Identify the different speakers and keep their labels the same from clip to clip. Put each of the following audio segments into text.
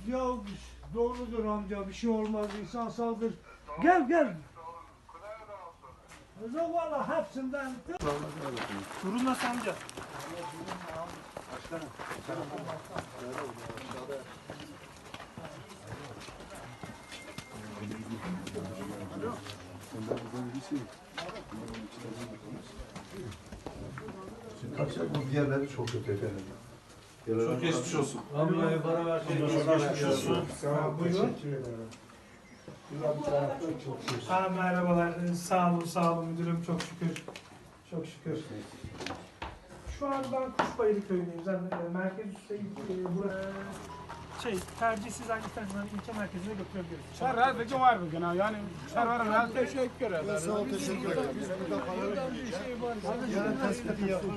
Speaker 1: Ya doğrudur amca, bir şey olmaz, insan sağdır. Gel gel. Yok valla hepsinden.
Speaker 2: Durum nasıl amca?
Speaker 3: Bu diğerleri çok kötü efendim.
Speaker 4: Çok geçmiş olsun.
Speaker 1: Vallahi para ver.
Speaker 4: Çok geçmiş olsun.
Speaker 1: Buyurun.
Speaker 2: Merhabalar. Sağ olun müdürüm. Çok şükür. Çok şükür. Şu an ben Kuşbayırı köyündeyim. Merkez üstü burası. Tercihsiz hangi isterseniz ilçe merkezine götürebiliriz.
Speaker 5: Şerhat peki var mı gene? Yani şerhat teşekkür ederim.
Speaker 3: Sağ ol, teşekkür ederim.
Speaker 1: Yarın tespiti yapın.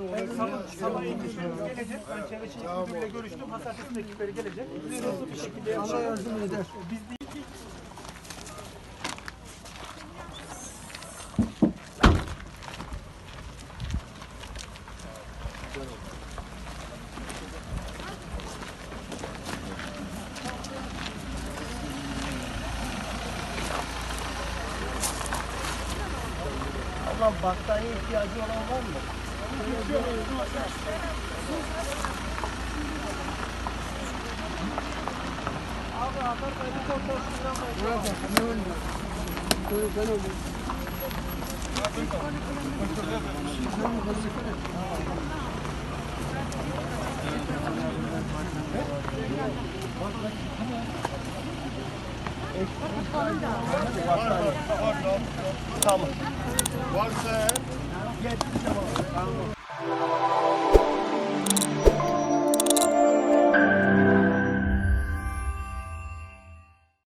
Speaker 2: Sabah ekiplerimiz gelecek. Ben çevre şehir müdürüyle görüştüm. Hasartesinin ekipleri gelecek. Hızlı bir şekilde
Speaker 1: Allah yardım eder.
Speaker 2: biz de
Speaker 1: Ablam battaniye ihtiyacı olan var mı? Abi haber verdi çok
Speaker 3: Tamam. Varsa
Speaker 1: Tamam.